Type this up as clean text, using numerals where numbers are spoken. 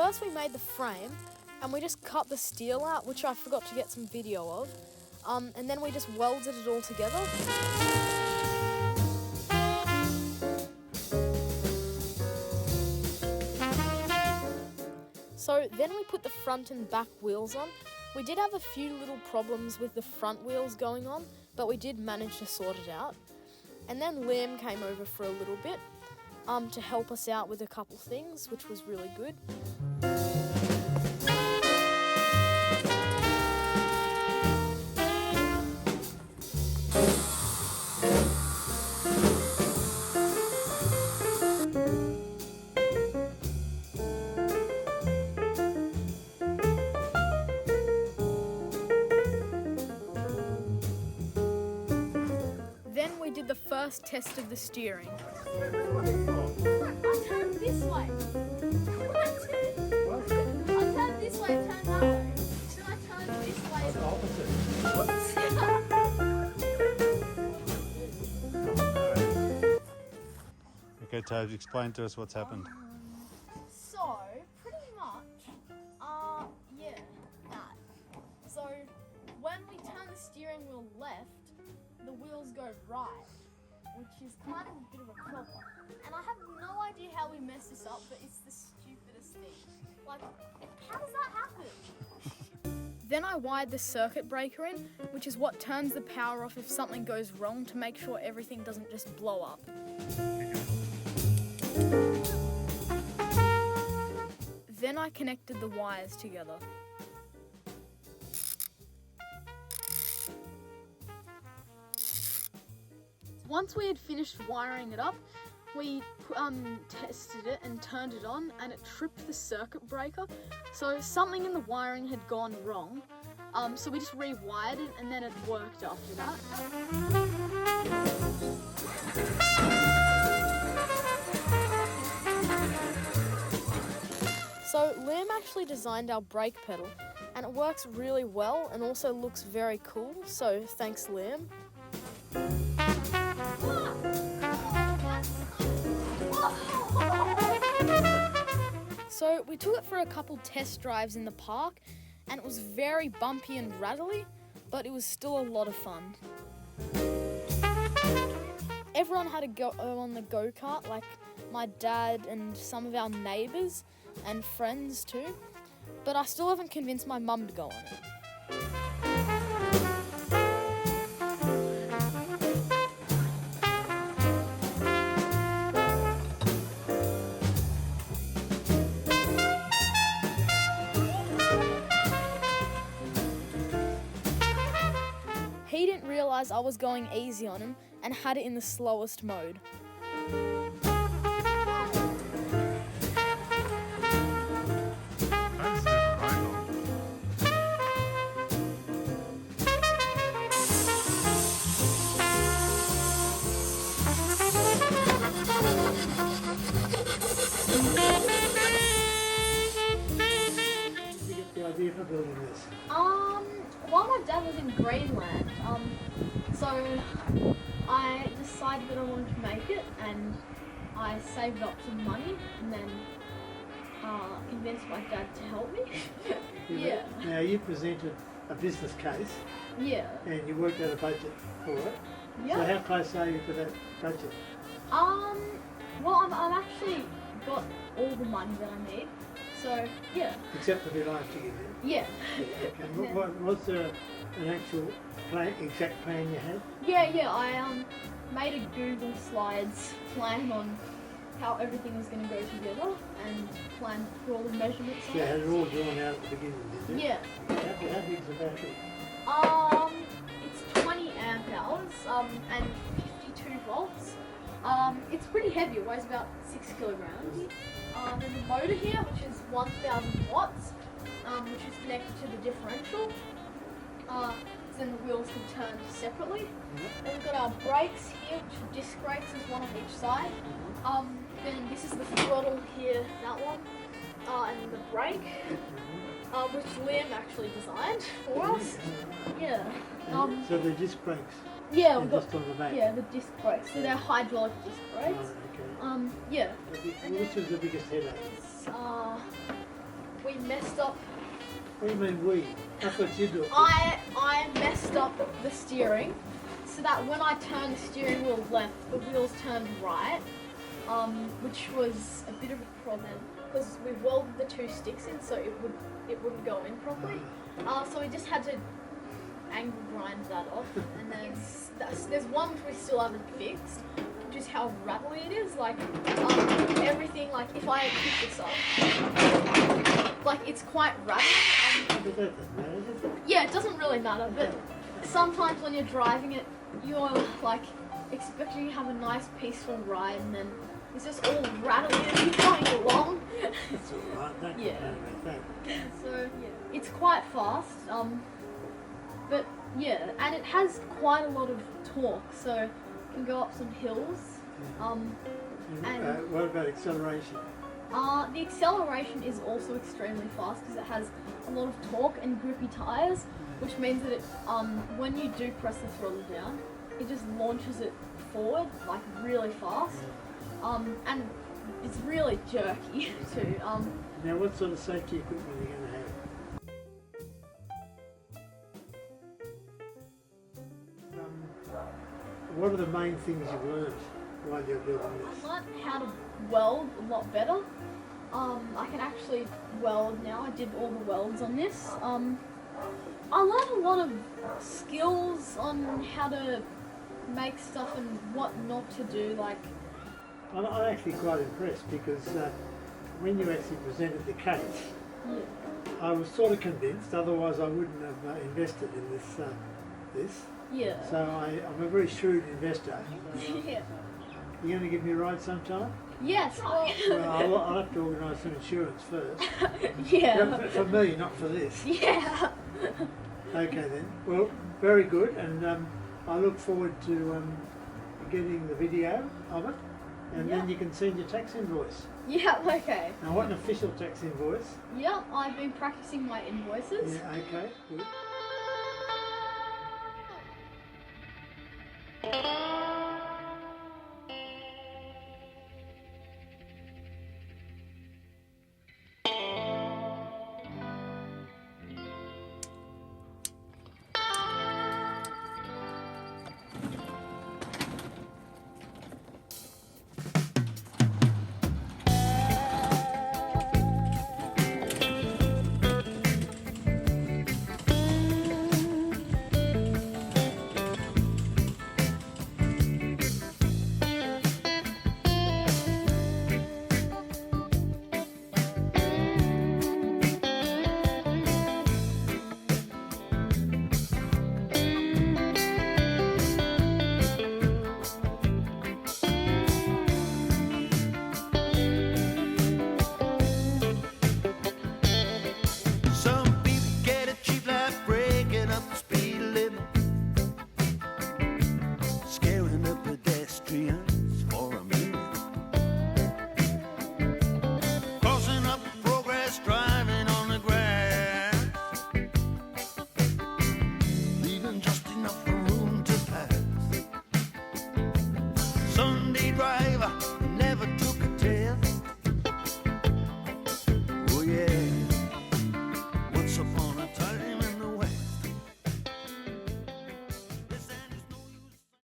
first we made the frame and we just cut the steel out, which I forgot to get some video of. And then we just welded it all together. So then we put the front and back wheels on. We did have a few little problems with the front wheels going on, but we did manage to sort it out. And then Liam came over for a little bit to help us out with a couple things, which was really good. Then we did the first test of the steering. I turned this way. I turned this way, turned that way. Then I turned this way. The opposite. Okay, Toby, explain to us what's happened. So, pretty much, yeah, that. So, when we turn the steering wheel left, the wheels go right, which is kind of a bit of a problem. And I have no idea how we messed this up, but it's the stupidest thing. Like, how does that happen? Then I wired the circuit breaker in, which is what turns the power off if something goes wrong, to make sure everything doesn't just blow up. Then I connected the wires together. Once we had finished wiring it up, we tested it and turned it on, and it tripped the circuit breaker. So something in the wiring had gone wrong. So we just rewired it, and then it worked after that. So Liam actually designed our brake pedal, and it works really well and also looks very cool. So thanks, Liam. So we took it for a couple test drives in the park, and it was very bumpy and rattly, but it was still a lot of fun. Everyone had to go on the go-kart, like my dad and some of our neighbours and friends too, but I still haven't convinced my mum to go on it. He didn't realise I was going easy on him and had it in the slowest mode. Idea for building this? While my dad was in Greenland, so I decided that I wanted to make it, and I saved up some money, and then convinced my dad to help me. Yeah. Now you presented a business case. Yeah. And you worked out a budget for it. Yeah. So how close are you to that budget? Well, I've actually got all the money that I need. So, yeah. Except for the allowance to give you? Yeah. Okay. Was there an actual exact plan you had? Yeah, I made a Google Slides plan on how everything was going to go together and planned for all the measurements on Yeah, it. had it all drawn out at the beginning, did you? Yeah. How big is the battery? It's 20 amp hours and 52 volts. It's pretty heavy, it weighs about 6 kilograms. There's a motor here, which is 1000 watts, which is connected to the differential. So then the wheels can turn separately. Then we've got our brakes here, which are disc brakes, there's one on each side. Then this is the throttle here, that one, and the brake, which Liam actually designed for us. Yeah. So the disc brakes? Yeah, we've got just on the back? Yeah, the disc brakes. So they're hydraulic disc brakes. Oh, okay. Yeah. Which was the biggest headache? we messed up. What do you mean we? That's what you do. I messed up the steering, so that when I turned the steering wheel left, the wheels turned right, which was a bit of a problem because we welded the two sticks in, so it wouldn't go in properly. So we just had to angle grind that off, and then there's one which we still haven't fixed, which is how rattly it is. Like everything, like if I pick this up, like it's quite rattly. But that doesn't matter, does it? Yeah, it doesn't really matter, but sometimes when you're driving it, you're like expecting to have a nice peaceful ride, and then it's just all rattly as you're going along. That's all right. Don't Yeah. complain about that. So yeah, it's quite fast. But yeah, and it has quite a lot of torque, so it can go up some hills. And What about acceleration? the acceleration is also extremely fast because it has a lot of torque and grippy tires, which means that it, when you do press the throttle down, it just launches it forward like really fast. And it's really jerky too. Now, what sort of safety equipment are you going to have? What are the main things you've learned while you're building this? I learned how to weld a lot better. I can actually weld now. I did all the welds on this. I learned a lot of skills on how to make stuff and what not to do. Like, I'm actually quite impressed because when you actually presented the case, yeah, I was sort of convinced, otherwise I wouldn't have invested in this. yeah, So I'm a very shrewd investor. yeah. You going to give me a ride sometime? Yes. Well, Well, I'll have to organise some insurance first. yeah. For me, not for this. Yeah. Okay then. Well, very good, and I look forward to getting the video of it, and then Yeah. you can send your tax invoice. Yeah. Okay. Now, what an official tax invoice? Yeah. I've been practicing my invoices. Yeah. Okay. Good. Some people get a cheap life breaking up the speed limit, scaring the pedestrians for a minute, crossing up progress, driving on the grass, leaving just enough room to pass. Sunday drive